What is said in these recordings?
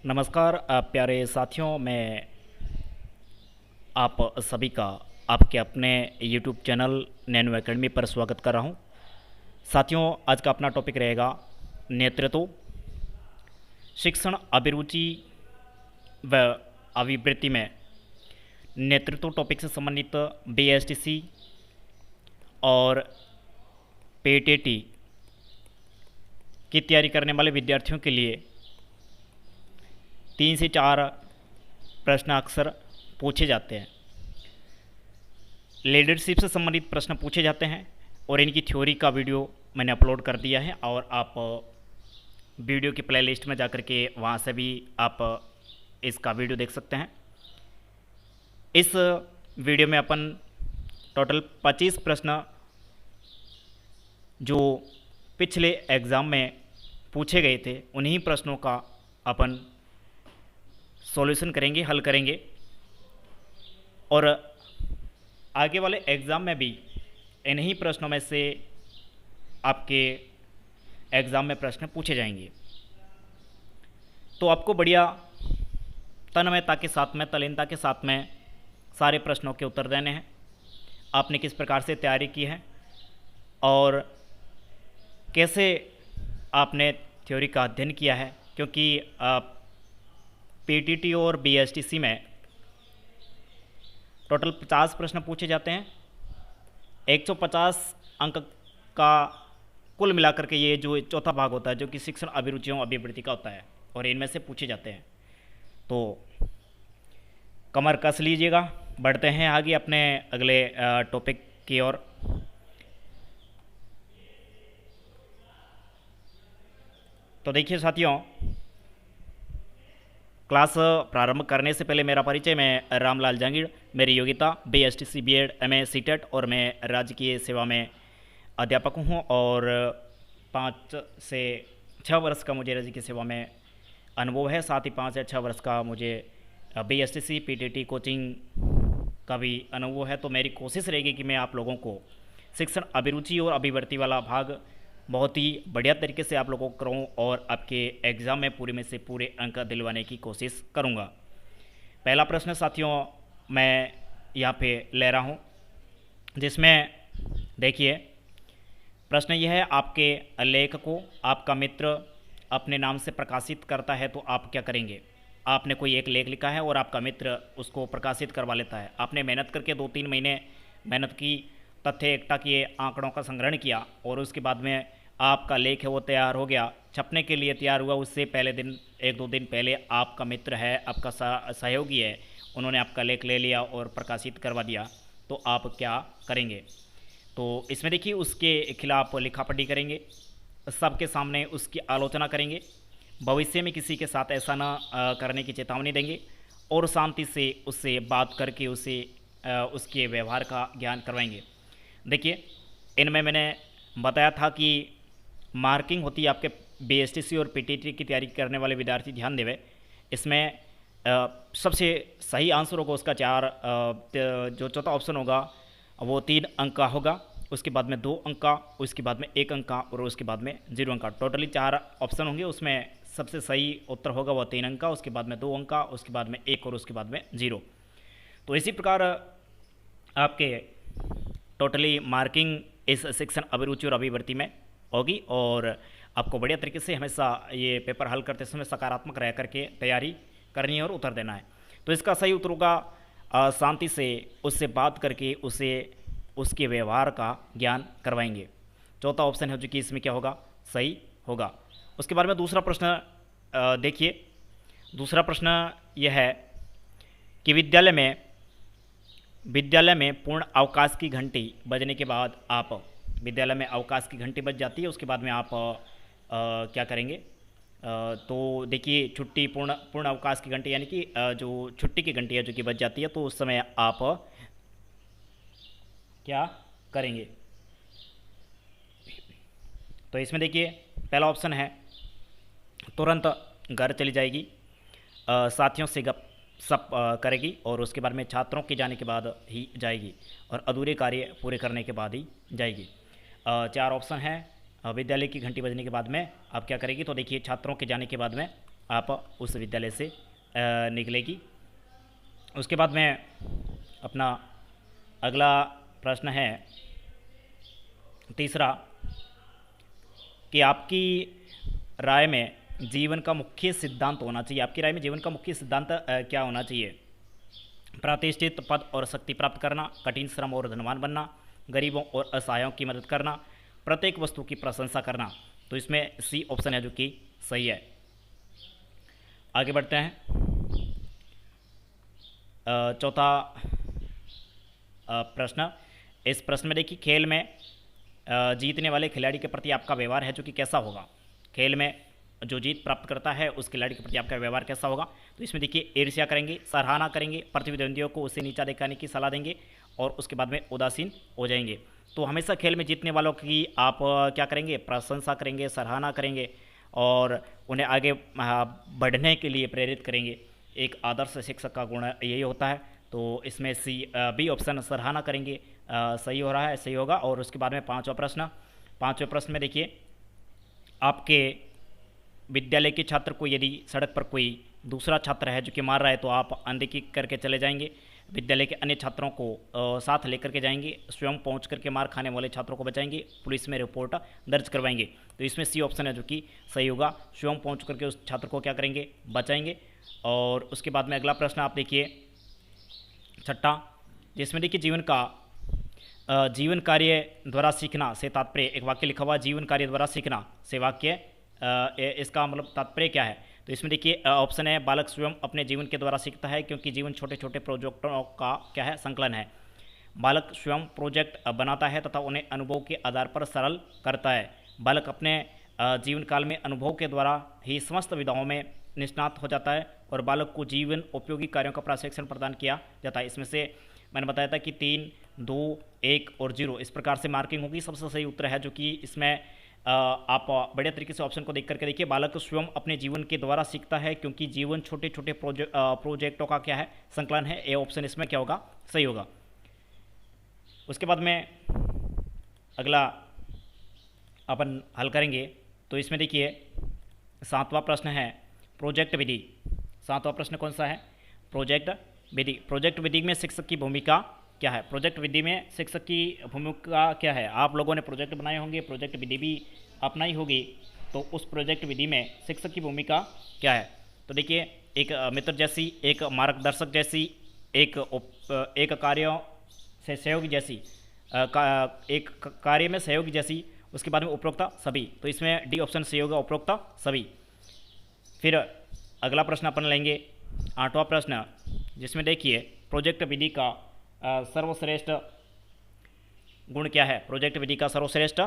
नमस्कार प्यारे साथियों, मैं आप सभी का आपके अपने YouTube चैनल नैनो एकेडमी पर स्वागत कर रहा हूं। साथियों, आज का अपना टॉपिक रहेगा नेतृत्व, शिक्षण, अभिरुचि व अभिवृत्ति में नेतृत्व टॉपिक से संबंधित BSTC और PTT की तैयारी करने वाले विद्यार्थियों के लिए 3 से 4 प्रश्न अक्सर पूछे जाते हैं। लीडरशिप से संबंधित प्रश्न पूछे जाते हैं और इनकी थ्योरी का वीडियो मैंने अपलोड कर दिया है और आप वीडियो की प्लेलिस्ट में जाकर के वहाँ से भी आप इसका वीडियो देख सकते हैं। इस वीडियो में अपन टोटल 25 प्रश्न जो पिछले एग्ज़ाम में पूछे गए थे उन्हीं प्रश्नों का अपन सॉल्यूशन करेंगे, हल करेंगे और आगे वाले एग्ज़ाम में भी इन्हीं प्रश्नों में से आपके एग्ज़ाम में प्रश्न पूछे जाएंगे। तो आपको बढ़िया तन्मयता के साथ में, तल्लीनता के साथ में सारे प्रश्नों के उत्तर देने हैं। आपने किस प्रकार से तैयारी की है और कैसे आपने थ्योरी का अध्ययन किया है, क्योंकि PTT और BSTC में टोटल 50 प्रश्न पूछे जाते हैं। 150 अंक का कुल मिलाकर के ये जो चौथा भाग होता है जो कि शिक्षण, अभिरुचियों, अभिवृत्ति का होता है और इनमें से पूछे जाते हैं। तो कमर कस लीजिएगा, बढ़ते हैं आगे अपने अगले टॉपिक की ओर। तो देखिए साथियों, क्लास प्रारंभ करने से पहले मेरा परिचय, मैं रामलाल जहांगीर, मेरी योग्यता BSTC B.Ed MA CTET और मैं राजकीय सेवा में अध्यापक हूँ और 5 से 6 वर्ष का मुझे राजकीय सेवा में अनुभव है। साथ ही 5 से 6 वर्ष का मुझे BSTC PTT कोचिंग का भी अनुभव है। तो मेरी कोशिश रहेगी कि मैं आप लोगों को शिक्षण, अभिरुचि और अभिवृत्ति वाला भाग बहुत ही बढ़िया तरीके से आप लोगों को कराऊँ और आपके एग्ज़ाम में पूरे में से पूरे अंक दिलवाने की कोशिश करूँगा। पहला प्रश्न साथियों मैं यहाँ पे ले रहा हूँ, जिसमें देखिए प्रश्न यह है, आपके लेख को आपका मित्र अपने नाम से प्रकाशित करता है तो आप क्या करेंगे। आपने कोई एक लेख लिखा है और आपका मित्र उसको प्रकाशित करवा लेता है। आपने मेहनत करके 2-3 महीने मेहनत की, तथ्य इकट्ठा किए, आंकड़ों का संग्रहण किया और उसके बाद में आपका लेख है वो तैयार हो गया, छपने के लिए तैयार हुआ। उससे पहले दिन, 1-2 दिन पहले आपका मित्र है, आपका सहयोगी है, उन्होंने आपका लेख ले लिया और प्रकाशित करवा दिया, तो आप क्या करेंगे। तो इसमें देखिए उसके खिलाफ लिखापढ़ी करेंगे, सबके सामने उसकी आलोचना करेंगे, भविष्य में किसी के साथ ऐसा ना करने की चेतावनी देंगे और शांति से उससे बात करके उसे उसके व्यवहार का ज्ञान करवाएंगे। देखिए इनमें मैंने बताया था कि मार्किंग होती है आपके BSTC और PTT की तैयारी करने वाले विद्यार्थी ध्यान देवे। इसमें सबसे सही आंसर होगा उसका 4, जो चौथा ऑप्शन होगा वो 3 अंक का होगा, उसके बाद में 2 अंक का, उसके बाद में 1 अंक का और उसके बाद में 0 अंक का। टोटली 4 ऑप्शन होंगे, उसमें सबसे सही उत्तर होगा वो 3 अंक का, उसके बाद में 2 अंक का, उसके बाद में 1 और उसके बाद में 0। तो इसी प्रकार आपके टोटली मार्किंग इस शिक्षण, अभिरुचि और अभिवृत्ति में होगी और आपको बढ़िया तरीके से हमेशा ये पेपर हल करते समय सकारात्मक रह करके तैयारी करनी है और उत्तर देना है। तो इसका सही उत्तर होगा शांति से उससे बात करके उसे उसके व्यवहार का ज्ञान करवाएंगे। चौथा ऑप्शन है जो कि इसमें क्या होगा, सही होगा। उसके बाद में दूसरा प्रश्न देखिए, दूसरा प्रश्न यह है कि विद्यालय में पूर्ण अवकाश की घंटी बजने के बाद आप, विद्यालय में अवकाश की घंटी बज जाती है, उसके बाद में आप क्या करेंगे। तो देखिए छुट्टी, पूर्ण अवकाश की घंटी यानी कि जो छुट्टी की घंटी है जो कि बज जाती है, तो उस समय आप क्या करेंगे। तो इसमें देखिए पहला ऑप्शन है तुरंत घर चली जाएगी, साथियों से गप सब करेगी और उसके बाद में छात्रों के जाने के बाद ही जाएगी और अधूरे कार्य पूरे करने के बाद ही जाएगी। 4 ऑप्शन है विद्यालय की घंटी बजने के बाद में आप क्या करेगी। तो देखिए छात्रों के जाने के बाद में आप उस विद्यालय से निकलेगी। उसके बाद में अपना अगला प्रश्न है तीसरा, कि आपकी राय में जीवन का मुख्य सिद्धांत होना चाहिए, आपकी राय में जीवन का मुख्य सिद्धांत क्या होना चाहिए? प्रतिष्ठित पद और शक्ति प्राप्त करना, कठिन श्रम और धनवान बनना, गरीबों और असहायों की मदद करना, प्रत्येक वस्तु की प्रशंसा करना। तो इसमें सी ऑप्शन है जो कि सही है। आगे बढ़ते हैं। चौथा प्रश्न, इस प्रश्न में देखिए, खेल में जीतने वाले खिलाड़ी के प्रति आपका व्यवहार है जो कि कैसा होगा? खेल में जो जीत प्राप्त करता है उस खिलाड़ी के प्रति आपका व्यवहार कैसा होगा? तो इसमें देखिए, ईर्ष्या करेंगे, सराहना करेंगे, प्रतिद्वंदियों को उससे नीचा दिखाने की सलाह देंगे और उसके बाद में उदासीन हो जाएंगे। तो हमेशा खेल में जीतने वालों की आप क्या करेंगे? प्रशंसा करेंगे, सराहना करेंगे और उन्हें आगे बढ़ने के लिए प्रेरित करेंगे। एक आदर्श शिक्षक का गुण यही होता है। तो इसमें बी ऑप्शन सराहना करेंगे सही हो रहा है, सही होगा। और उसके बाद में पाँचवें प्रश्न में देखिए, आपके विद्यालय के छात्र को यदि सड़क पर कोई दूसरा छात्र है जो कि मार रहा है तो आप अनदेखी करके चले जाएंगे, विद्यालय के अन्य छात्रों को साथ लेकर के जाएंगे, स्वयं पहुंच करके मार खाने वाले छात्रों को बचाएंगे, पुलिस में रिपोर्ट दर्ज करवाएंगे। तो इसमें सी ऑप्शन है जो कि सही होगा, स्वयं पहुंच करके उस छात्र को क्या करेंगे? बचाएंगे। और उसके बाद में अगला प्रश्न आप देखिए, छठा, जिसमें देखिए जीवन कार्य द्वारा सीखना से तात्पर्य, एक वाक्य लिखा हुआ जीवन कार्य द्वारा सीखना से वाक्य इसका मतलब तात्पर्य क्या है? तो इसमें देखिए ऑप्शन है, बालक स्वयं अपने जीवन के द्वारा सीखता है क्योंकि जीवन छोटे छोटे प्रोजेक्टों का क्या है? संकलन है। बालक स्वयं प्रोजेक्ट बनाता है तथा उन्हें अनुभव के आधार पर सरल करता है। बालक अपने जीवन काल में अनुभव के द्वारा ही समस्त विधाओं में निष्णात हो जाता है और बालक को जीवन उपयोगी कार्यों का प्रशिक्षण प्रदान किया जाता है। इसमें से मैंने बताया था कि 3, 2, 1 और 0 इस प्रकार से मार्किंग होगी। सबसे सही उत्तर है जो कि इसमें आप बढ़िया तरीके से ऑप्शन को देख करके देखिए, बालक स्वयं अपने जीवन के द्वारा सीखता है क्योंकि जीवन छोटे छोटे प्रोजेक्टों का क्या है? संकलन है। ए ऑप्शन इसमें क्या होगा? सही होगा। उसके बाद में अगला अपन हल करेंगे। तो इसमें देखिए 7वां प्रश्न है प्रोजेक्ट विधि। 7वां प्रश्न कौन सा है? प्रोजेक्ट विधि। प्रोजेक्ट विधि में शिक्षक की भूमिका क्या है? प्रोजेक्ट विधि में शिक्षक की भूमिका क्या है? आप लोगों ने प्रोजेक्ट बनाए होंगे, प्रोजेक्ट विधि भी अपनाई होगी, तो उस प्रोजेक्ट विधि में शिक्षक की भूमिका क्या है? तो देखिए, एक मित्र जैसी, एक मार्गदर्शक जैसी, एक कार्यों से सहयोगी जैसी, एक कार्य में सहयोगी जैसी, उसके बाद में उपरोक्ता सभी। तो इसमें डी ऑप्शन सही होगा, उपरोक्ता सभी। फिर अगला प्रश्न अपन लेंगे 8वां प्रश्न, जिसमें देखिए प्रोजेक्ट विधि का सर्वश्रेष्ठ गुण क्या है? प्रोजेक्ट विधि का सर्वश्रेष्ठ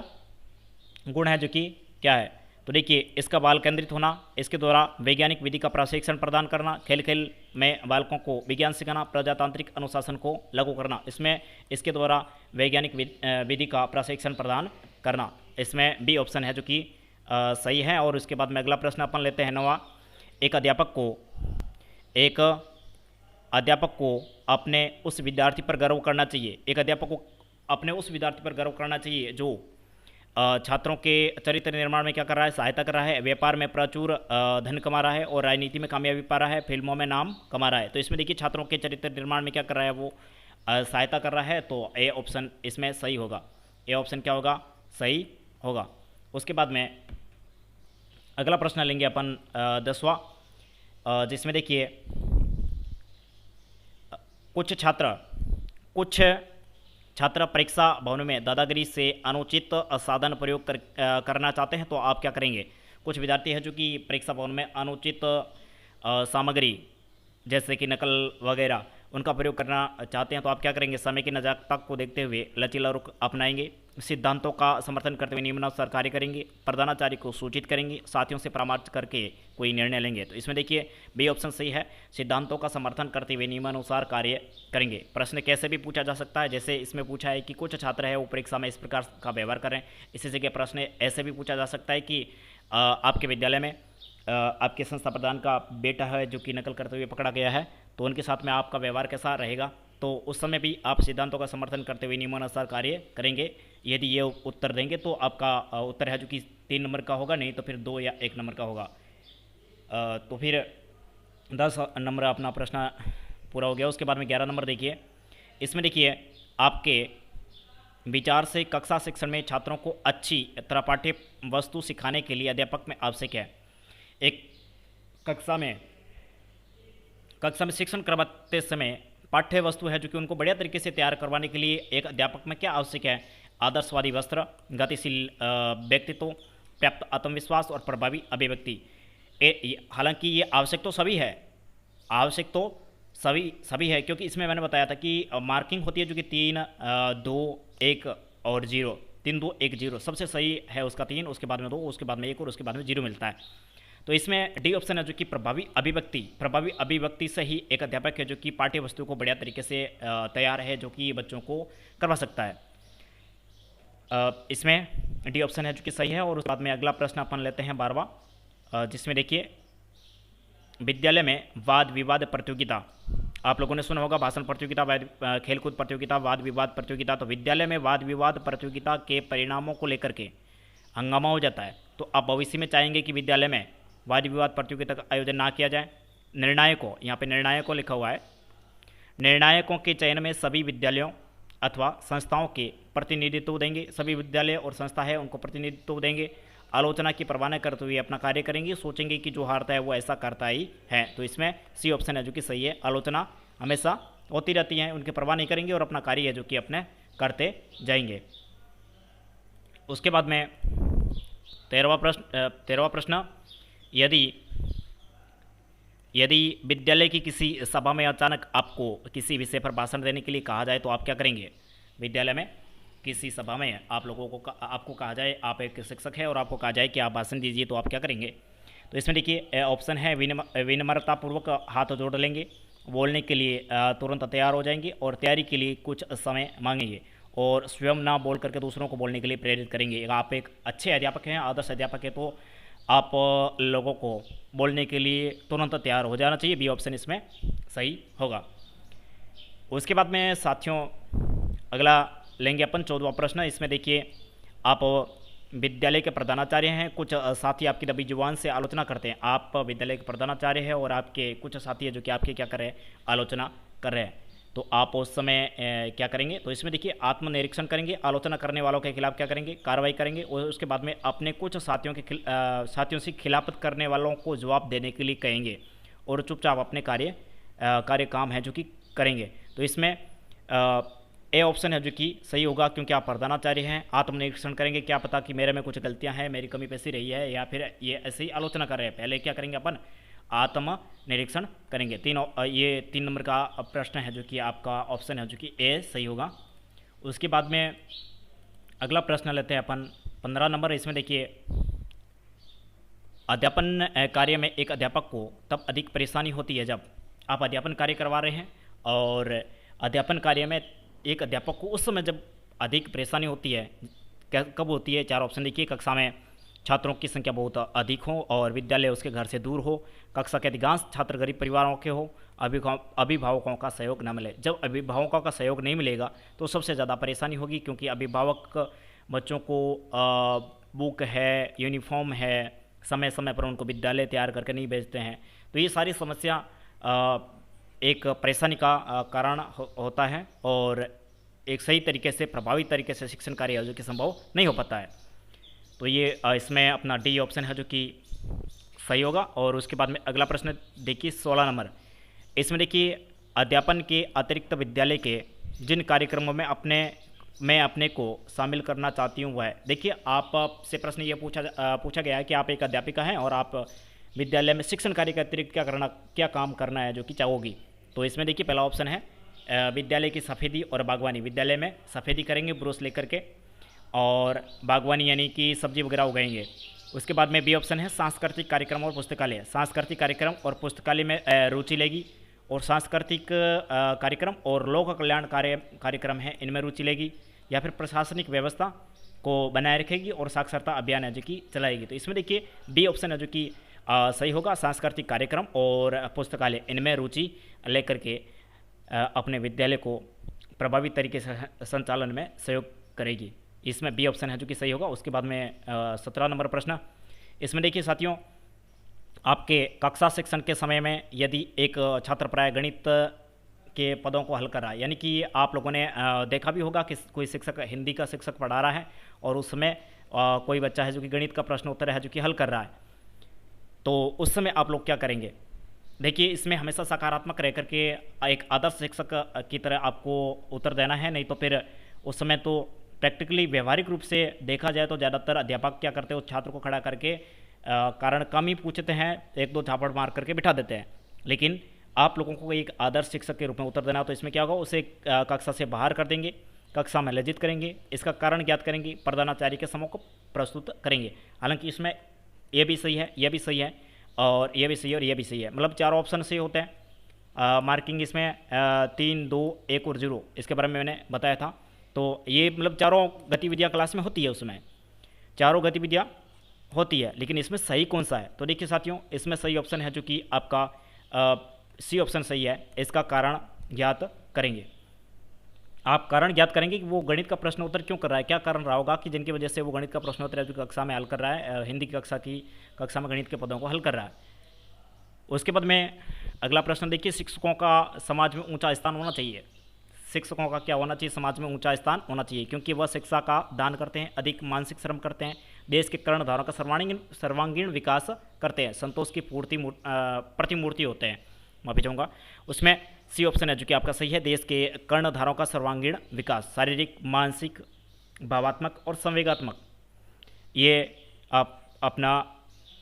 गुण है जो कि क्या है? तो देखिए, इसका बाल केंद्रित होना, इसके द्वारा वैज्ञानिक विधि का प्रशिक्षण प्रदान करना, खेल खेल में बालकों को विज्ञान सिखाना, प्रजातांत्रिक अनुशासन को लागू करना। इसमें इसके द्वारा वैज्ञानिक विधि का प्रशिक्षण प्रदान करना। इसमें बी ऑप्शन है जो कि सही है। और उसके बाद में अगला प्रश्न अपन लेते हैं 9वां, एक अध्यापक को अपने उस विद्यार्थी पर गर्व करना चाहिए। एक अध्यापक को अपने उस विद्यार्थी पर गर्व करना चाहिए जो छात्रों के चरित्र निर्माण में क्या कर रहा है? सहायता कर रहा है, व्यापार में प्रचुर धन कमा रहा है और राजनीति में कामयाबी पा रहा है, फिल्मों में नाम कमा रहा है। तो इसमें देखिए, छात्रों के चरित्र निर्माण में क्या कर रहा है? वो सहायता कर रहा है। तो ए ऑप्शन इसमें सही होगा। ए ऑप्शन क्या होगा? सही होगा। उसके बाद में अगला प्रश्न लेंगे अपन 10वां, जिसमें देखिए कुछ छात्र परीक्षा भवन में दादागिरी से अनुचित साधन प्रयोग करना चाहते हैं, तो आप क्या करेंगे? कुछ विद्यार्थी हैं जो कि परीक्षा भवन में अनुचित सामग्री जैसे कि नकल वगैरह उनका प्रयोग करना चाहते हैं, तो आप क्या करेंगे? समय की नज़ाकत को देखते हुए लचीला रुख अपनाएंगे, सिद्धांतों का समर्थन करते हुए नियमानुसार कार्य करेंगे, प्रधानाचार्य को सूचित करेंगे, साथियों से परामर्श करके कोई निर्णय लेंगे। तो इसमें देखिए बी ऑप्शन सही है, सिद्धांतों का समर्थन करते हुए नियमानुसार कार्य करेंगे। प्रश्न कैसे भी पूछा जा सकता है, जैसे इसमें पूछा है कि कुछ छात्र है वो परीक्षा में इस प्रकार का व्यवहार करें। इसी जगह प्रश्न ऐसे भी पूछा जा सकता है कि आपके विद्यालय में आपके संस्था प्रधान का बेटा है जो कि नकल करते हुए पकड़ा गया है, तो उनके साथ में आपका व्यवहार कैसा रहेगा? तो उस समय भी आप सिद्धांतों का समर्थन करते हुए नियमानुसार कार्य करेंगे। यदि ये उत्तर देंगे तो आपका उत्तर है जो कि 3 नंबर का होगा, नहीं तो फिर 2 या 1 नंबर का होगा। तो फिर 10 नंबर अपना प्रश्न पूरा हो गया। उसके बाद में 11 नंबर देखिए, इसमें देखिए आपके विचार से कक्षा शिक्षण में छात्रों को अच्छी तरह पाठ्य वस्तु सिखाने के लिए अध्यापक में आवश्यक है। एक कक्षा में शिक्षण करवाते समय पाठ्य वस्तु है जो कि उनको बढ़िया तरीके से तैयार करवाने के लिए एक अध्यापक में क्या आवश्यक है? आदर्शवादी वस्त्र, गतिशील व्यक्तित्व, पर्याप्त आत्मविश्वास और प्रभावी अभिव्यक्ति। हालांकि ये आवश्यक तो सभी है, आवश्यक तो सभी है, क्योंकि इसमें मैंने बताया था कि मार्किंग होती है जो कि 3, 2, 1 और 0, 3, 2, 1, 0 सबसे सही है उसका 3, उसके बाद में 2, उसके बाद में 1 और उसके बाद में 0 मिलता है। तो इसमें डी ऑप्शन है जो कि प्रभावी अभिव्यक्ति से ही एक अध्यापक है जो कि पाठ्य वस्तु को बढ़िया तरीके से तैयार है जो कि बच्चों को करवा सकता है। इसमें डी ऑप्शन है जो कि सही है। और उस बाद में अगला प्रश्न अपन लेते हैं 12वां, जिसमें देखिए विद्यालय में वाद विवाद प्रतियोगिता, आप लोगों ने सुना होगा भाषण प्रतियोगिता, खेलकूद प्रतियोगिता, वाद विवाद प्रतियोगिता। तो विद्यालय में वाद विवाद प्रतियोगिता के परिणामों को लेकर के हंगामा हो जाता है, तो आप भविष्य में चाहेंगे कि विद्यालय में वाद विवाद प्रतियोगिता का आयोजन ना किया जाए। निर्णायकों, यहाँ पे निर्णायकों लिखा हुआ है, निर्णायकों के चयन में सभी विद्यालयों अथवा संस्थाओं के प्रतिनिधित्व देंगे, सभी विद्यालय और संस्था है उनको प्रतिनिधित्व देंगे। आलोचना की परवाह न करते हुए अपना कार्य करेंगे, सोचेंगे कि जो हारता है वो ऐसा करता ही है। तो इसमें सी ऑप्शन है जो कि सही है। आलोचना हमेशा होती रहती है, उनकी परवाह नहीं करेंगे और अपना कार्य है जो कि अपने करते जाएंगे। उसके बाद में 13वां प्रश्न, यदि विद्यालय की किसी सभा में अचानक आपको किसी विषय पर भाषण देने के लिए कहा जाए तो आप क्या करेंगे? विद्यालय में किसी सभा में आपको कहा जाए, आप एक शिक्षक है और आपको कहा जाए कि आप भाषण दीजिए, तो आप क्या करेंगे? तो इसमें देखिए ऑप्शन है विनम्रतापूर्वक हाथ जोड़ लेंगे, बोलने के लिए तुरंत तैयार हो जाएंगे और तैयारी के लिए कुछ समय मांगेंगे और स्वयं ना बोल करके दूसरों को बोलने के लिए प्रेरित करेंगे। आप एक अच्छे अध्यापक हैं, आदर्श अध्यापक है, तो आप लोगों को बोलने के लिए तुरंत तैयार हो जाना चाहिए। बी ऑप्शन इसमें सही होगा। उसके बाद में साथियों अगला लेंगे अपन 14वां प्रश्न। इसमें देखिए आप विद्यालय के प्रधानाचार्य हैं, कुछ साथी आपकी दबी जुबान से आलोचना करते हैं। आप विद्यालय के प्रधानाचार्य हैं और आपके कुछ साथी हैं जो कि आपकी क्या कर रहे हैं? आलोचना कर रहे हैं। तो आप उस समय क्या करेंगे? तो इसमें देखिए आत्मनिरीक्षण करेंगे, आलोचना करने वालों के खिलाफ क्या करेंगे? कार्रवाई करेंगे और उसके बाद में अपने कुछ साथियों से खिलाफत करने वालों को जवाब देने के लिए कहेंगे और चुपचाप अपने कार्य काम है जो कि करेंगे। तो इसमें ए ऑप्शन है जो कि सही होगा, क्योंकि आप प्रधानाचार्य हैं, आत्मनिरीक्षण करेंगे, क्या पता कि मेरे में कुछ गलतियां हैं, मेरी कमी पैसी रही है, या फिर ये ऐसे ही आलोचना कर रहे हैं। पहले क्या करेंगे अपन? आत्म निरीक्षण करेंगे। ये 3 नंबर का प्रश्न है जो कि आपका ऑप्शन है जो कि ए सही होगा। उसके बाद में अगला प्रश्न लेते हैं अपन 15 नंबर। इसमें देखिए अध्यापन कार्य में एक अध्यापक को तब अधिक परेशानी होती है जब आप अध्यापन कार्य करवा रहे हैं, और अध्यापन कार्य में एक अध्यापक को उस समय जब अधिक परेशानी होती है, कब होती है? 4 ऑप्शन देखिए। कक्षा में छात्रों की संख्या बहुत अधिक हो और विद्यालय उसके घर से दूर हो, कक्षा के अधिकांश छात्र गरीब परिवारों के हो, अभिभावकों का सहयोग न मिले। जब अभिभावकों का सहयोग नहीं मिलेगा तो सबसे ज़्यादा परेशानी होगी, क्योंकि अभिभावक बच्चों को बुक है, यूनिफॉर्म है, समय समय पर उनको विद्यालय तैयार करके नहीं भेजते हैं। तो ये सारी समस्या एक परेशानी का कारण होता है और एक सही तरीके से प्रभावी तरीके से शिक्षण कार्य जो कि संभव नहीं हो पाता है। तो ये इसमें अपना डी ऑप्शन है जो कि सही होगा। और उसके बाद में अगला प्रश्न देखिए 16 नंबर। इसमें देखिए अध्यापन के अतिरिक्त विद्यालय के जिन कार्यक्रमों में मैं अपने को शामिल करना चाहती हूँ वह। देखिए आपसे प्रश्न ये पूछा गया है कि आप एक अध्यापिका हैं और आप विद्यालय में शिक्षण कार्य के अतिरिक्त क्या काम करना है जो कि चाहोगी। तो इसमें देखिए पहला ऑप्शन है विद्यालय की सफ़ेदी और बागवानी। विद्यालय में सफ़ेदी करेंगे ब्रूस लेकर के, और बागवानी यानी कि सब्जी वगैरह उगाएंगे। उसके बाद में बी ऑप्शन है सांस्कृतिक कार्यक्रम और पुस्तकालय। सांस्कृतिक कार्यक्रम और पुस्तकालय में रुचि लेगी, और सांस्कृतिक कार्यक्रम और लोक कल्याण कार्यक्रम है इनमें रुचि लेगी, या फिर प्रशासनिक व्यवस्था को बनाए रखेगी और साक्षरता अभियान है जो कि चलाएगी। तो इसमें देखिए बी ऑप्शन है जो कि सही होगा। सांस्कृतिक कार्यक्रम और पुस्तकालय इनमें रुचि लेकर के अपने विद्यालय को प्रभावी तरीके से संचालन में सहयोग करेगी। इसमें बी ऑप्शन है जो कि सही होगा। उसके बाद में 17 नंबर प्रश्न। इसमें देखिए साथियों आपके कक्षा शिक्षण के समय में यदि एक छात्र प्राय गणित के पदों को हल कर रहा है, यानी कि आप लोगों ने देखा भी होगा कि कोई शिक्षक हिंदी का शिक्षक पढ़ा रहा है और उस समय कोई बच्चा है जो कि गणित का प्रश्न उत्तर है जो कि हल कर रहा है, तो उस समय आप लोग क्या करेंगे? देखिए, इसमें हमेशा सकारात्मक रह करके एक आदर्श शिक्षक की तरह आपको उत्तर देना है, नहीं तो फिर उस समय तो प्रैक्टिकली व्यवहारिक रूप से देखा जाए तो ज़्यादातर अध्यापक क्या करते हैं, उस छात्र को खड़ा करके कारण कम ही पूछते हैं, एक दो झापड़ मार करके बिठा देते हैं। लेकिन आप लोगों को एक आदर्श शिक्षक के रूप में उत्तर देना हो तो इसमें क्या होगा, उसे कक्षा से बाहर कर देंगे, कक्षा में लज्जित करेंगे, इसका कारण ज्ञात करेंगे, प्रधानाचार्य के समूह को प्रस्तुत करेंगे। हालांकि इसमें ये भी सही है, यह भी सही है और ये भी सही है और ये भी सही है, मतलब चारों ऑप्शन सही होते हैं। मार्किंग इसमें 3, 2, 1 और 0, इसके बारे में मैंने बताया था। तो ये मतलब चारों गतिविधियाँ क्लास में होती है, उसमें चारों गतिविधियाँ होती है, लेकिन इसमें सही कौन सा है? तो देखिए साथियों, इसमें सही ऑप्शन है जो कि आपका सी ऑप्शन सही है। इसका कारण ज्ञात करेंगे। आप कारण ज्ञात करेंगे कि वो गणित का प्रश्न उत्तर क्यों कर रहा है, क्या कारण रहा होगा कि जिनकी वजह से वो गणित का प्रश्न उत्तर जो कक्षा में हल कर रहा है, हिंदी की कक्षा में गणित के पदों को हल कर रहा है। उसके बाद में अगला प्रश्न देखिए, शिक्षकों का समाज में ऊंचा स्थान होना चाहिए। शिक्षकों का क्या होना चाहिए? समाज में ऊंचा स्थान होना चाहिए, क्योंकि वह शिक्षा का दान करते हैं, अधिक मानसिक श्रम करते हैं, देश के कर्णधारों का सर्वांगीण विकास करते हैं, संतोष की प्रतिमूर्ति होते हैं। माफी चाहूँगा, उसमें सी ऑप्शन है जो कि आपका सही है। देश के कर्णधारों का सर्वांगीण विकास, शारीरिक, मानसिक, भावात्मक और संवेगात्मक, ये आप अपना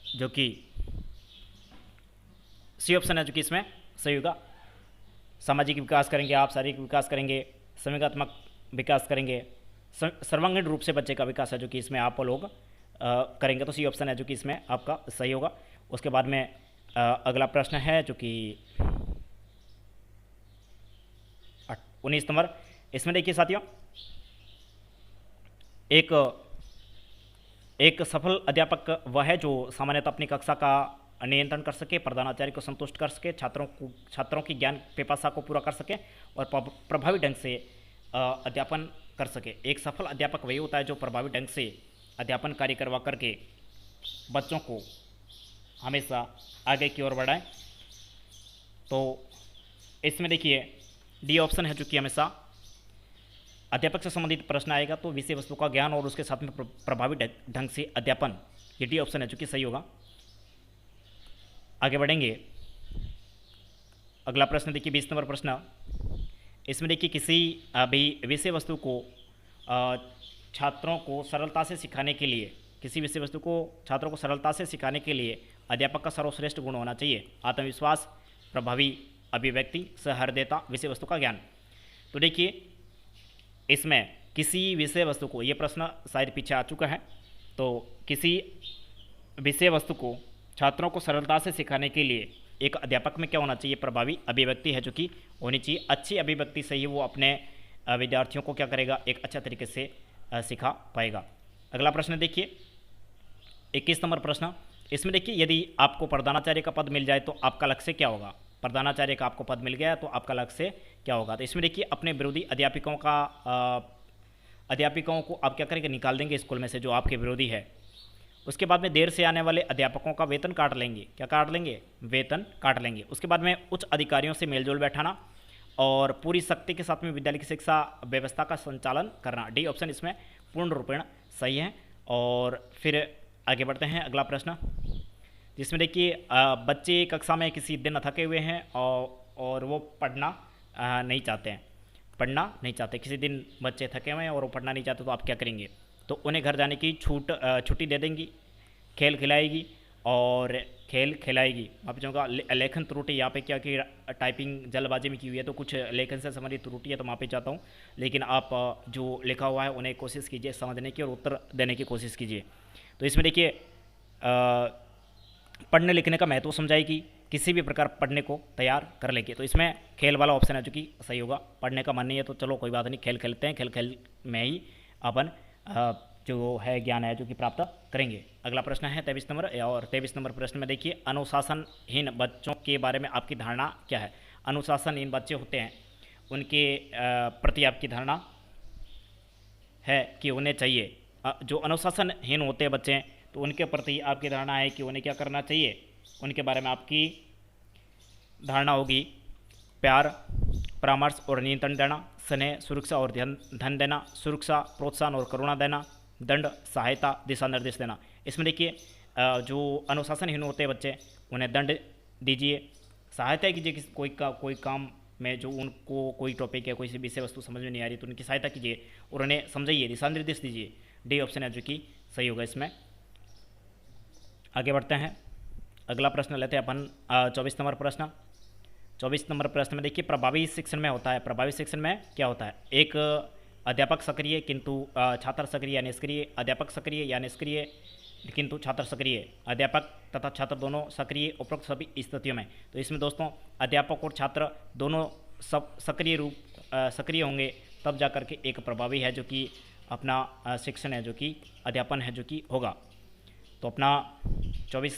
जो कि सी ऑप्शन है जो कि इसमें सही होगा। सामाजिक विकास करेंगे आप, शारीरिक विकास करेंगे, संवेगात्मक विकास करेंगे, सर्वांगीण रूप से बच्चे का विकास है जो कि इसमें आप लोग करेंगे, तो सी ऑप्शन है जो कि इसमें आपका सही होगा। उसके बाद में अगला प्रश्न है जो कि 19 नंबर। इसमें देखिए साथियों, एक सफल अध्यापक वह है जो सामान्यतः अपनी कक्षा का नियंत्रण कर सके, प्रधानाचार्य को संतुष्ट कर सके, छात्रों की ज्ञान पिपासा को पूरा कर सके और प्रभावी ढंग से अध्यापन कर सके। एक सफल अध्यापक वही होता है जो प्रभावी ढंग से अध्यापन कार्य करवा करके बच्चों को हमेशा आगे की ओर बढ़ाएं। तो इसमें देखिए डी ऑप्शन है जो कि हमेशा अध्यापक से संबंधित प्रश्न आएगा तो विषय वस्तु का ज्ञान और उसके साथ में प्रभावी ढंग से अध्यापन, ये डी ऑप्शन है जो कि सही होगा। आगे बढ़ेंगे, अगला प्रश्न देखिए 20 नंबर प्रश्न। इसमें देखिए किसी भी विषय वस्तु को छात्रों को सरलता से सिखाने के लिए, किसी विषय वस्तु को छात्रों को सरलता से सिखाने के लिए अध्यापक का सर्वश्रेष्ठ गुण होना चाहिए आत्मविश्वास, प्रभावी अभिव्यक्ति, सहृदयता, विषय वस्तु का ज्ञान। तो देखिए इसमें किसी विषय वस्तु को, ये प्रश्न शायद पीछे आ चुका है, तो किसी विषय वस्तु को छात्रों को सरलता से सिखाने के लिए एक अध्यापक में क्या होना चाहिए? प्रभावी अभिव्यक्ति है जो कि होनी चाहिए। अच्छी अभिव्यक्ति से ही वो अपने विद्यार्थियों को क्या करेगा, एक अच्छा तरीके से सिखा पाएगा। अगला प्रश्न देखिए 21 नंबर प्रश्न। इसमें देखिए यदि आपको प्रधानाचार्य का पद मिल जाए तो आपका लक्ष्य क्या होगा? प्रधानाचार्य का आपको पद मिल गया तो आपका लक्ष्य क्या होगा? तो इसमें देखिए अपने विरोधी अध्यापकों को आप क्या करेंगे, निकाल देंगे स्कूल में से जो आपके विरोधी है। उसके बाद में देर से आने वाले अध्यापकों का वेतन काट लेंगे। क्या काट लेंगे? वेतन काट लेंगे। उसके बाद में उच्च अधिकारियों से मेलजोल बैठाना और पूरी शक्ति के साथ में विद्यालय की शिक्षा व्यवस्था का संचालन करना। डी ऑप्शन इसमें पूर्ण रूपेण सही है। और फिर आगे बढ़ते हैं, अगला प्रश्न जिसमें देखिए बच्चे कक्षा में किसी दिन थके हुए हैं और वो पढ़ना नहीं चाहते, किसी दिन बच्चे थके हुए हैं और वो पढ़ना नहीं चाहते, तो आप क्या करेंगे? तो उन्हें घर जाने की छुट्टी दे देंगी, खेल खिलाएगी माफी चाहूँगा लेखन त्रुटि यहाँ पे क्या कि टाइपिंग जल्दबाजी में की हुई है तो कुछ लेखन से संबंधित त्रुटि है तो माफी चाहता हूँ, लेकिन आप जो लिखा हुआ है उन्हें कोशिश कीजिए समझने की और उत्तर देने की कोशिश कीजिए। तो इसमें देखिए पढ़ने लिखने का महत्व समझाएगी, किसी भी प्रकार पढ़ने को तैयार कर लेगी। तो इसमें खेल वाला ऑप्शन है जो कि सही होगा। पढ़ने का मन नहीं है तो चलो कोई बात नहीं, खेल खेलते हैं, खेल में ही अपन जो है ज्ञान है जो कि प्राप्त करेंगे। अगला प्रश्न है 23 नंबर। और 23 नंबर प्रश्न में देखिए अनुशासनहीन बच्चों के बारे में आपकी धारणा क्या है? अनुशासनहीन बच्चे होते हैं उनके प्रति आपकी धारणा है कि उन्हें चाहिए, जो अनुशासनहीन होते हैं बच्चे तो उनके प्रति आपकी धारणा है कि उन्हें क्या करना चाहिए? उनके बारे में आपकी धारणा होगी। प्यार, परामर्श और नियंत्रण देना, स्नेह, सुरक्षा और धन देना, सुरक्षा, प्रोत्साहन और करुणा देना, दंड, सहायता, दिशा निर्देश देना। इसमें देखिए जो अनुशासनहीन होते हैं बच्चे उन्हें दंड दीजिए, सहायता कीजिए कि कोई काम में जो उनको कोई टॉपिक है, कोई सी विषय वस्तु समझ में नहीं आ रही तो उनकी सहायता कीजिए और उन्हें समझाइए, दिशा निर्देश दीजिए। डी ऑप्शन है जो कि सही होगा इसमें। आगे बढ़ते हैं, अगला प्रश्न लेते हैं अपन 24 नंबर प्रश्न। 24 नंबर प्रश्न में देखिए प्रभावी शिक्षण में होता है, प्रभावी शिक्षण में क्या होता है? एक अध्यापक सक्रिय किंतु छात्र सक्रिय या निष्क्रिय, अध्यापक सक्रिय या निष्क्रिय किंतु छात्र सक्रिय, अध्यापक तथा छात्र दोनों सक्रिय उपरोक्त सभी स्थितियों में। तो इसमें दोस्तों अध्यापक और छात्र दोनों सब सक्रिय होंगे तब जा करके एक प्रभावी है जो कि अपना शिक्षण है जो कि अध्यापन है जो कि होगा। तो अपना 24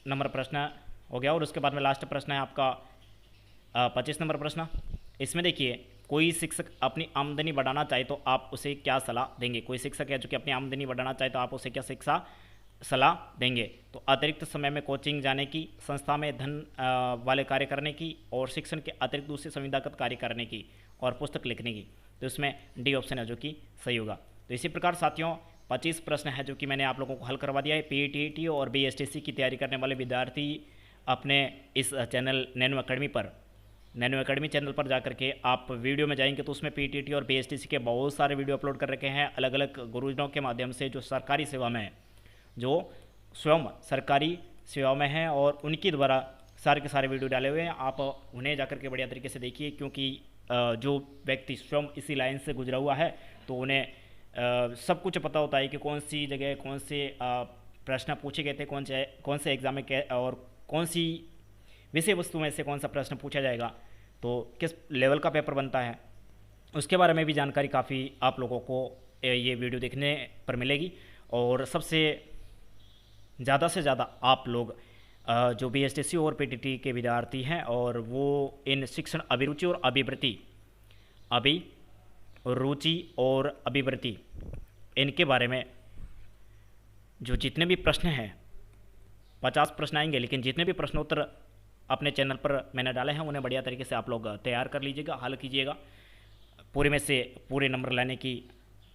नंबर प्रश्न हो गया और उसके बाद में लास्ट प्रश्न है आपका 25 नंबर प्रश्न। इसमें देखिए कोई शिक्षक अपनी आमदनी बढ़ाना चाहे तो आप उसे क्या सलाह देंगे? कोई शिक्षक है जो कि अपनी आमदनी बढ़ाना चाहे तो आप उसे क्या सलाह देंगे? तो अतिरिक्त समय में कोचिंग जाने की, संस्था में धन वाले कार्य करने की और शिक्षण के अतिरिक्त दूसरे संविदागत कार्य करने की और पुस्तक लिखने की। तो इसमें डी ऑप्शन है जो कि सही होगा। तो इसी प्रकार साथियों 25 प्रश्न है जो कि मैंने आप लोगों को हल करवा दिया है। पीईटी और बीएसटीसी की तैयारी करने वाले विद्यार्थी अपने इस चैनल नैनो अकेडमी चैनल पर जाकर के आप वीडियो में जाएंगे तो उसमें पीटीटी और बीएसटीसी के बहुत सारे वीडियो अपलोड कर रखे हैं अलग अलग गुरुजनों के माध्यम से जो सरकारी सेवा में है, जो स्वयं सरकारी सेवा में हैं और उनके द्वारा सारे के सारे वीडियो डाले हुए हैं। आप उन्हें जाकर के बढ़िया तरीके से देखिए क्योंकि जो व्यक्ति स्वयं इसी लाइन से गुजरा हुआ है तो उन्हें सब कुछ पता होता है कि कौन सी जगह कौन से प्रश्न पूछे गए थे, कौन से एग्जाम में और कौन सी विषय वस्तु में से कौन सा प्रश्न पूछा जाएगा, तो किस लेवल का पेपर बनता है, उसके बारे में भी जानकारी काफ़ी आप लोगों को ये वीडियो देखने पर मिलेगी। और सबसे ज़्यादा से ज़्यादा आप लोग जो बीएसटीसी और पीटीटी के विद्यार्थी हैं और वो इन शिक्षण अभिरुचि और अभिवृत्ति इनके बारे में जो जितने भी प्रश्न हैं 50 प्रश्न आएंगे, लेकिन जितने भी प्रश्नोत्तर अपने चैनल पर मैंने डाले हैं उन्हें बढ़िया तरीके से आप लोग तैयार कर लीजिएगा, हल कीजिएगा। पूरे में से पूरे नंबर लाने की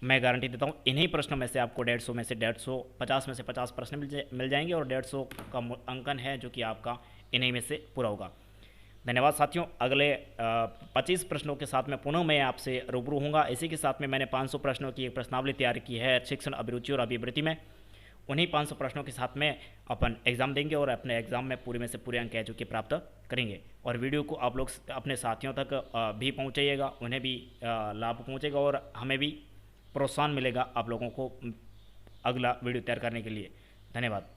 मैं गारंटी देता हूँ। इन्हीं प्रश्नों में से आपको 150 में से 150, 50 में से 50 प्रश्न मिल जाएंगे और 150 का अंकन है जो कि आपका इन्हीं में से पूरा होगा। धन्यवाद साथियों। अगले 25 प्रश्नों के साथ में पुनः मैं आपसे रूबरू होऊंगा। इसी के साथ में मैंने 500 प्रश्नों की एक प्रश्नावली तैयार की है शिक्षण अभिरुचि और अभिवृत्ति में। उन्हीं 500 प्रश्नों के साथ में अपन एग्ज़ाम देंगे और अपने एग्ज़ाम में पूरे में से पूरे अंक है जो कि प्राप्त करेंगे। और वीडियो को आप लोग अपने साथियों तक भी पहुंचाइएगा, उन्हें भी लाभ पहुंचेगा और हमें भी प्रोत्साहन मिलेगा आप लोगों को अगला वीडियो तैयार करने के लिए। धन्यवाद।